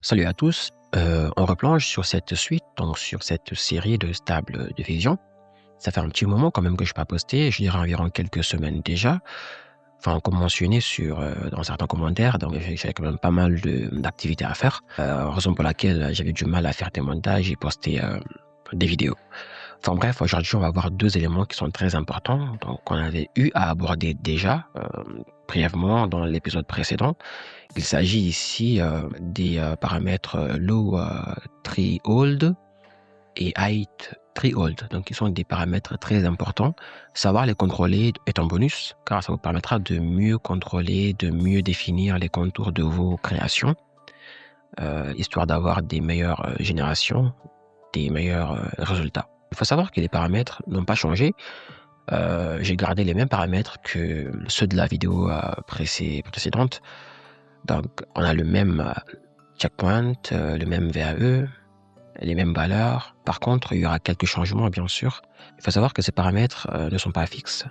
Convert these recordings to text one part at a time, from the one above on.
Salut à tous. On replonge sur cette suite, donc sur cette série de stables de Vision. Ça fait un petit moment quand même que je n'ai pas posté, je dirais environ quelques semaines déjà. Enfin, comme mentionné dans certains commentaires, donc j'avais quand même pas mal d'activités à faire. Raison pour laquelle j'avais du mal à faire des montages et poster des vidéos. Enfin bref, aujourd'hui, on va voir deux éléments qui sont très importants, donc qu'on avait eu à aborder déjà brièvement dans l'épisode précédent. Il s'agit ici des paramètres low threshold et height threshold. Donc, ils sont des paramètres très importants. Savoir les contrôler est un bonus, car ça vous permettra de mieux contrôler, de mieux définir les contours de vos créations, histoire d'avoir des meilleures générations, des meilleurs résultats. Il faut savoir que les paramètres n'ont pas changé. J'ai gardé les mêmes paramètres que ceux de la vidéo précédente. Donc, on a le même checkpoint, le même VAE, les mêmes valeurs. Par contre, il y aura quelques changements, bien sûr. Il faut savoir que ces paramètres ne sont pas fixes.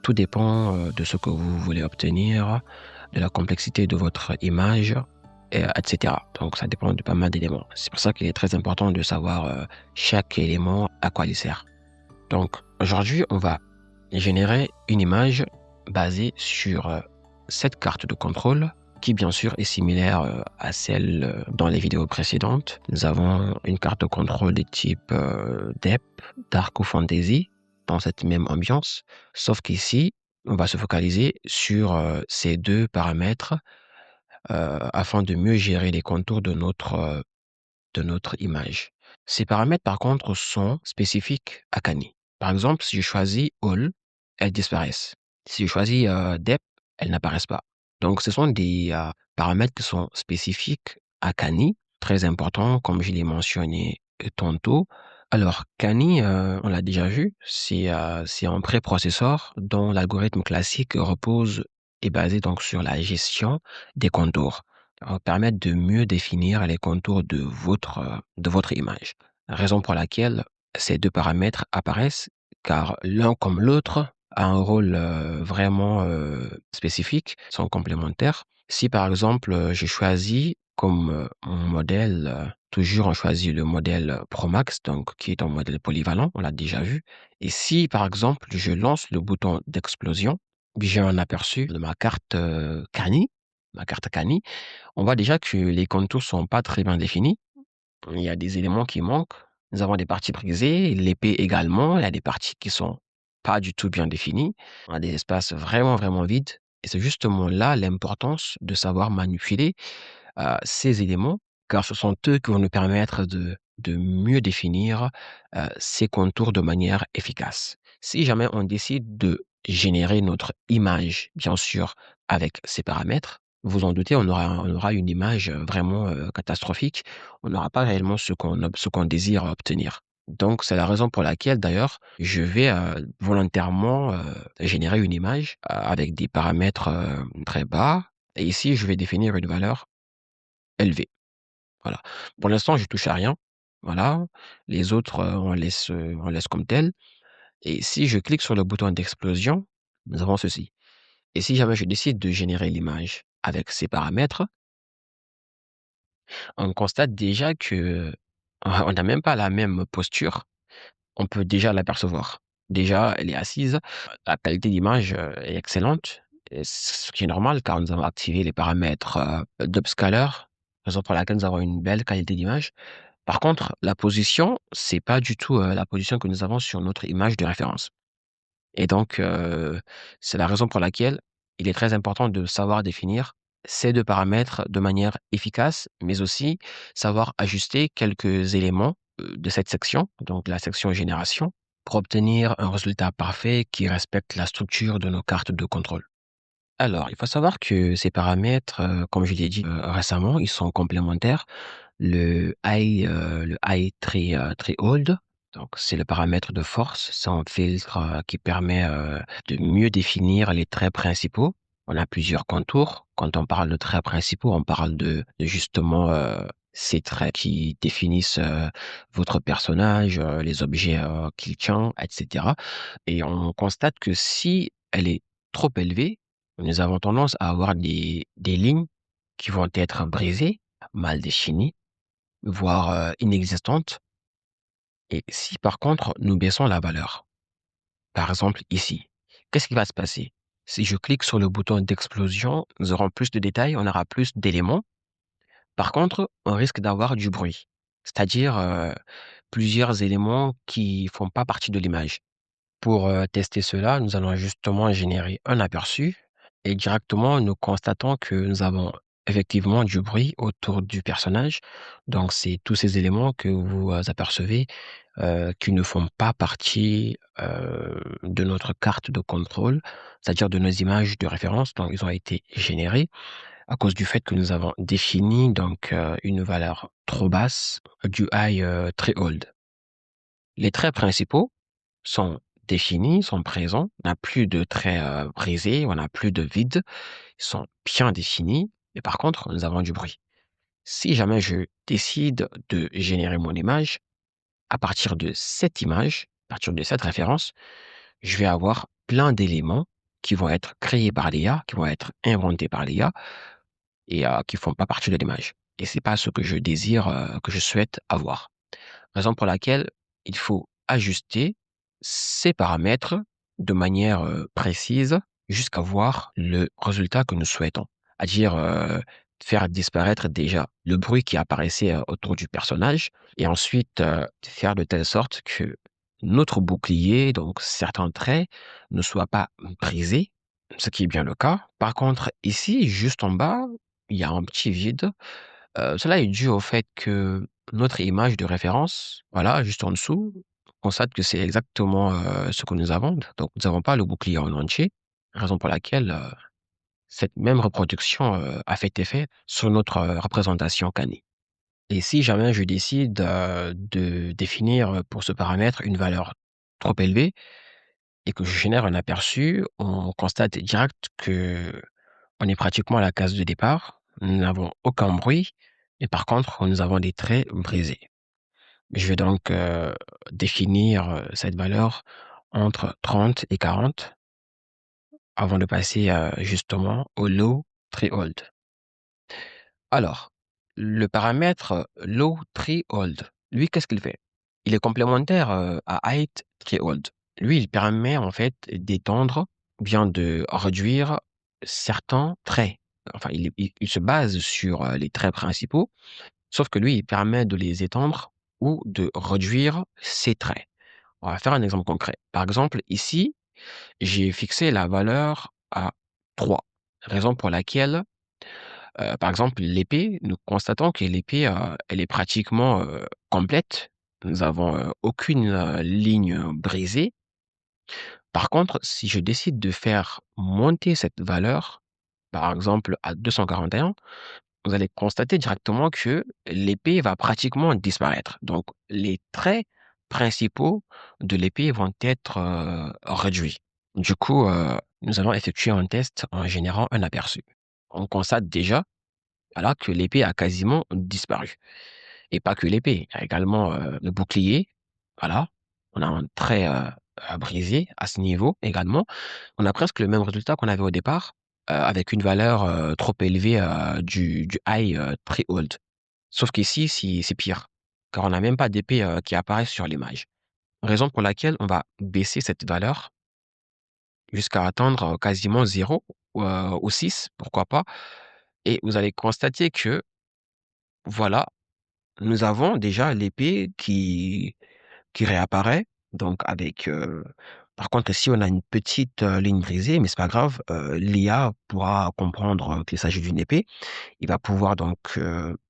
Tout dépend de ce que vous voulez obtenir, de la complexité de votre image, etc. Donc, ça dépend de pas mal d'éléments. C'est pour ça qu'il est très important de savoir chaque élément à quoi il sert. Donc, aujourd'hui, on va générer une image basée sur cette carte de contrôle qui bien sûr est similaire à celle dans les vidéos précédentes. Nous avons une carte de contrôle de type DEP, Dark ou Fantasy, dans cette même ambiance, sauf qu'ici, on va se focaliser sur ces deux paramètres afin de mieux gérer les contours de notre image. Ces paramètres, par contre, sont spécifiques à Kani. Par exemple, si je choisis All, elles disparaissent. Si je choisis Dep, elles n'apparaissent pas. Donc, ce sont des paramètres qui sont spécifiques à Kani, très importants, comme je l'ai mentionné tantôt. Alors, Kani, on l'a déjà vu, c'est un préprocesseur dont l'algorithme classique repose est basé donc sur la gestion des contours permettre de mieux définir les contours de votre image. Raison pour laquelle ces deux paramètres apparaissent, car l'un comme l'autre a un rôle vraiment spécifique, sont complémentaires. Si par exemple je choisis comme mon modèle, toujours on choisit le modèle Pro Max, donc qui est un modèle polyvalent, on l'a déjà vu. Et si par exemple je lance le bouton d'explosion, j'ai un aperçu de ma carte Kani, ma carte Kani, on voit déjà que les contours sont pas très bien définis. Il y a des éléments qui manquent. Nous avons des parties brisées, l'épée également. Il y a des parties qui sont pas du tout bien définies. On a des espaces vraiment, vraiment vides. Et c'est justement là l'importance de savoir manipuler ces éléments, car ce sont eux qui vont nous permettre de mieux définir ces contours de manière efficace. Si jamais on décide de générer notre image, bien sûr, avec ces paramètres, vous en doutez, on aura une image vraiment catastrophique. On n'aura pas réellement ce qu'on désire obtenir. Donc, c'est la raison pour laquelle, d'ailleurs, je vais volontairement générer une image avec des paramètres très bas. Et ici, je vais définir une valeur élevée. Voilà. Pour l'instant, je touche à rien. Voilà. Les autres, on laisse comme tel. Et si je clique sur le bouton d'explosion, nous avons ceci. Et si jamais je décide de générer l'image avec ces paramètres, on constate déjà que on n'a même pas la même posture. On peut déjà l'apercevoir. Déjà, elle est assise. La qualité d'image est excellente. Et ce qui est normal car nous avons activé les paramètres d'upscaler, raison pour laquelle nous avons une belle qualité d'image. Par contre, la position, c'est pas du tout la position que nous avons sur notre image de référence. Et donc, c'est la raison pour laquelle il est très important de savoir définir ces deux paramètres de manière efficace, mais aussi savoir ajuster quelques éléments de cette section, donc la section génération, pour obtenir un résultat parfait qui respecte la structure de nos cartes de contrôle. Alors, il faut savoir que ces paramètres, comme je l'ai dit récemment, ils sont complémentaires. Le high threshold, donc c'est le paramètre de force, c'est un filtre qui permet de mieux définir les traits principaux. On a plusieurs contours. Quand on parle de traits principaux, on parle de justement ces traits qui définissent votre personnage, les objets qu'il tient, etc. Et on constate que si elle est trop élevée, nous avons tendance à avoir des lignes qui vont être brisées mal définie, voire inexistante. Et si par contre nous baissons la valeur, par exemple ici, qu'est-ce qui va se passer? Si je clique sur le bouton d'explosion, nous aurons plus de détails, on aura plus d'éléments. Par contre, on risque d'avoir du bruit, c'est-à-dire plusieurs éléments qui font pas partie de l'image. Pour tester cela, nous allons justement générer un aperçu et directement nous constatons que nous avons effectivement du bruit autour du personnage. Donc, c'est tous ces éléments que vous apercevez qui ne font pas partie de notre carte de contrôle, c'est-à-dire de nos images de référence. Donc, ils ont été générés à cause du fait que nous avons défini donc une valeur trop basse du high très old. Les traits principaux sont définis, sont présents. On n'a plus de traits brisés, on n'a plus de vide. Ils sont bien définis. Mais par contre, nous avons du bruit. Si jamais je décide de générer mon image, à partir de cette image, à partir de cette référence, je vais avoir plein d'éléments qui vont être créés par l'IA, qui vont être inventés par l'IA et qui font pas partie de l'image. Et c'est pas ce que je désire, que je souhaite avoir. Raison pour laquelle il faut ajuster ces paramètres de manière précise jusqu'à voir le résultat que nous souhaitons. C'est-à-dire faire disparaître déjà le bruit qui apparaissait autour du personnage et ensuite faire de telle sorte que notre bouclier, donc certains traits, ne soient pas brisés, ce qui est bien le cas. Par contre, ici, juste en bas, il y a un petit vide. Cela est dû au fait que notre image de référence, voilà, juste en dessous, on constate que c'est exactement, ce que nous avons. Donc nous n'avons pas le bouclier en entier, raison pour laquelle, cette même reproduction, a fait effet sur notre, représentation Kani. Et si jamais je décide, de définir, pour ce paramètre une valeur trop élevée et que je génère un aperçu, on constate direct que on est pratiquement à la case de départ. Nous n'avons aucun bruit, mais par contre, nous avons des traits brisés. Je vais donc définir cette valeur entre 30 et 40 avant de passer justement au low tree hold. Alors, le paramètre low tree hold, lui, qu'est-ce qu'il fait? Il est complémentaire à height tree hold. Lui, il permet en fait d'étendre, bien de réduire certains traits. Enfin, il se base sur les traits principaux, sauf que lui, il permet de les étendre ou de réduire ces traits. On va faire un exemple concret. Par exemple, ici, j'ai fixé la valeur à 3. Raison pour laquelle, par exemple, l'épée, nous constatons que l'épée, elle est pratiquement complète. Nous avons aucune ligne brisée. Par contre, si je décide de faire monter cette valeur, par exemple à 241, vous allez constater directement que l'épée va pratiquement disparaître. Donc, les traits principaux de l'épée vont être réduits. Du coup, nous allons effectuer un test en générant un aperçu. On constate déjà voilà, que l'épée a quasiment disparu. Et pas que l'épée, il y a également le bouclier. Voilà, on a un trait brisé à ce niveau également. On a presque le même résultat qu'on avait au départ, avec une valeur trop élevée du high très old. Sauf qu'ici, c'est pire, car on n'a même pas d'épée qui apparaît sur l'image. Raison pour laquelle on va baisser cette valeur jusqu'à atteindre quasiment 0 ou 6, pourquoi pas. Et vous allez constater que, voilà, nous avons déjà l'épée qui réapparaît, donc avec, par contre, ici, on a une petite ligne brisée, mais c'est pas grave, l'IA pourra comprendre qu'il s'agit d'une épée. Il va pouvoir donc,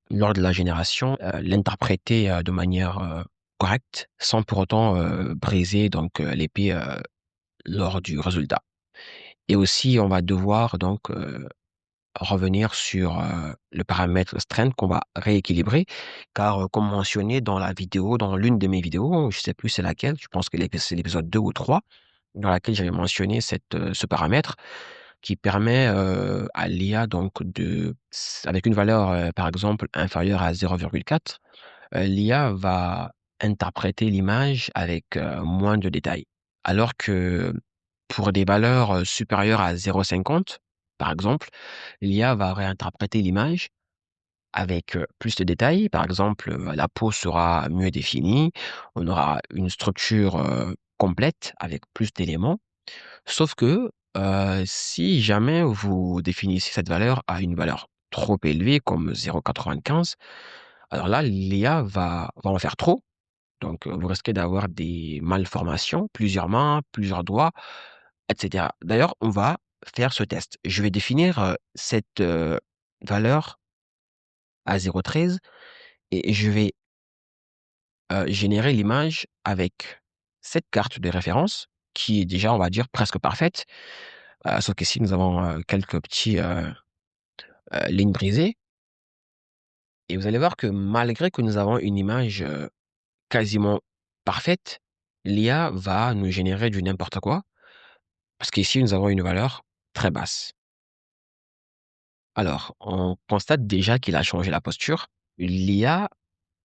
lors de la génération, l'interpréter de manière correcte, sans pour autant briser donc l'épée lors du résultat. Et aussi, on va devoir donc revenir sur le paramètre strength qu'on va rééquilibrer, car comme mentionné dans la vidéo, dans l'une de mes vidéos, je sais plus c'est laquelle, je pense que c'est l'épisode 2 ou 3, dans laquelle j'avais mentionné ce paramètre qui permet à l'IA donc avec une valeur par exemple inférieure à 0,4, l'IA va interpréter l'image avec moins de détails. Alors que pour des valeurs supérieures à 0,50, par exemple, l'IA va réinterpréter l'image avec plus de détails. Par exemple, la peau sera mieux définie, on aura une structure complète avec plus d'éléments. Sauf que si jamais vous définissez cette valeur à une valeur trop élevée, comme 0,95, alors là, l'IA va en faire trop. Donc, vous risquez d'avoir des malformations, plusieurs mains, plusieurs doigts, etc. D'ailleurs, on va faire ce test. Je vais définir cette valeur à 0,13 et je vais générer l'image avec cette carte de référence qui est déjà, on va dire, presque parfaite. Sauf qu'ici, nous avons quelques petits lignes brisées. Et vous allez voir que malgré que nous avons une image quasiment parfaite, l'IA va nous générer du n'importe quoi. Parce qu'ici, nous avons une valeur très basse. Alors, on constate déjà qu'il a changé la posture. L'IA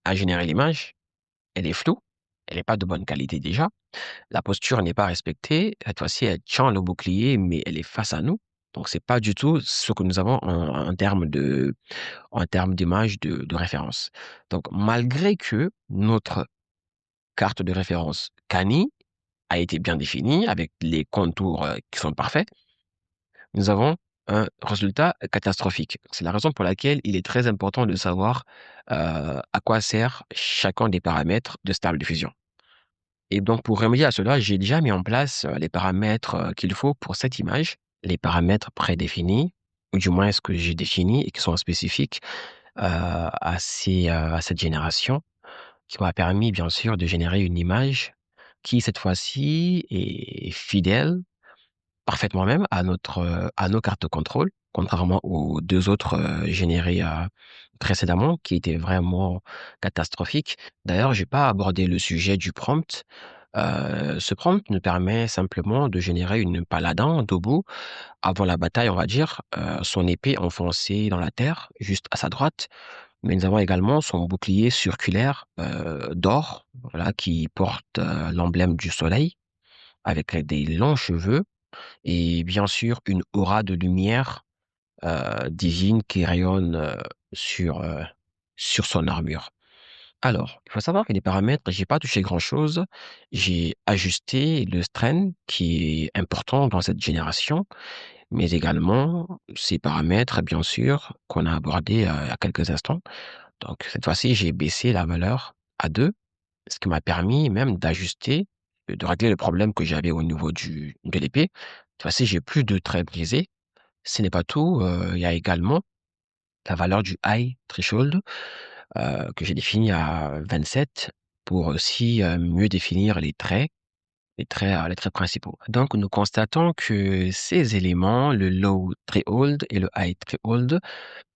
a généré l'image, elle est floue, elle n'est pas de bonne qualité déjà. La posture n'est pas respectée. Cette fois-ci, elle tient le bouclier, mais elle est face à nous. Donc, c'est pas du tout ce que nous avons en termes d'image de référence. Donc, malgré que notre carte de référence Cani a été bien définie avec les contours qui sont parfaits, nous avons un résultat catastrophique. C'est la raison pour laquelle il est très important de savoir à quoi sert chacun des paramètres de Stable Diffusion. Et donc, pour remédier à cela, j'ai déjà mis en place les paramètres qu'il faut pour cette image, les paramètres prédéfinis, ou du moins ce que j'ai défini et qui sont spécifiques à cette génération, qui m'a permis, bien sûr, de générer une image qui, cette fois-ci, est fidèle parfaitement même à nos cartes de contrôle, contrairement aux 2 autres, générées, précédemment qui étaient vraiment catastrophiques. D'ailleurs, j'ai pas abordé le sujet du prompt. Ce prompt nous permet simplement de générer une paladin debout avant la bataille, on va dire, son épée enfoncée dans la terre, juste à sa droite. Mais nous avons également son bouclier circulaire, d'or, voilà, qui porte, l'emblème du soleil avec des longs cheveux et bien sûr une aura de lumière, divine qui rayonne, sur, heu, sur son armure. Alors, il faut savoir que les paramètres, j'ai pas touché grand-chose. J'ai ajusté le strain qui est important dans cette génération, mais également ces paramètres, bien sûr, qu'on a abordés, il y a quelques instants. Donc cette fois-ci, j'ai baissé la valeur à 2, ce qui m'a permis même d'ajuster, de régler le problème que j'avais au niveau de l'épée. Cette fois-ci, j'ai plus de traits brisés. Ce n'est pas tout, il y a également la valeur du high threshold, que j'ai défini à 27 pour aussi, mieux définir les traits principaux. Donc nous constatons que ces éléments, le low threshold et le high threshold,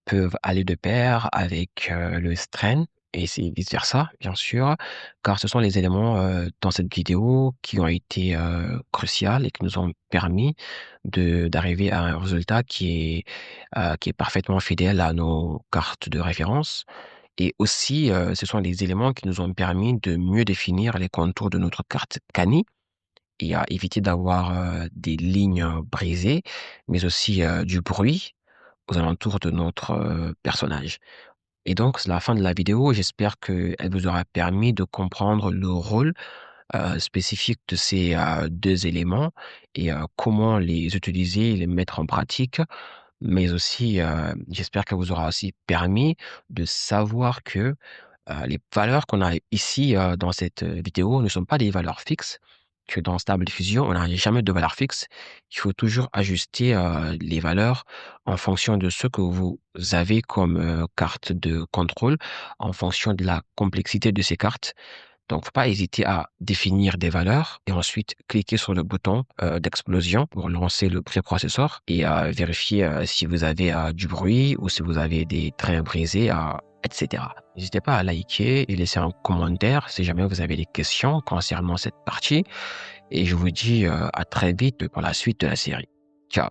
peuvent aller de pair avec, le strain et c'est vice versa, bien sûr, car ce sont les éléments, dans cette vidéo qui ont été, cruciales et qui nous ont permis d'arriver à un résultat qui est parfaitement fidèle à nos cartes de référence et aussi, ce sont les éléments qui nous ont permis de mieux définir les contours de notre carte Cani et à éviter d'avoir, des lignes, brisées, mais aussi, du bruit aux alentours de notre, personnage. Et donc, c'est la fin de la vidéo. J'espère qu'elle vous aura permis de comprendre le rôle, spécifique de ces, 2 éléments et comment les utiliser et les mettre en pratique. Mais aussi, j'espère qu'elle vous aura aussi permis de savoir que les valeurs qu'on a ici, dans cette, vidéo ne sont pas des valeurs fixes, que dans Stable Diffusion, on n'a jamais de valeur fixe. Il faut toujours ajuster, les valeurs en fonction de ce que vous avez comme, carte de contrôle, en fonction de la complexité de ces cartes. Donc, faut pas hésiter à définir des valeurs et ensuite cliquer sur le bouton d'explosion pour lancer le préprocesseur et vérifier si vous avez du bruit ou si vous avez des trains brisés, etc. N'hésitez pas à liker et laisser un commentaire si jamais vous avez des questions concernant cette partie. Et je vous dis à très vite pour la suite de la série. Ciao.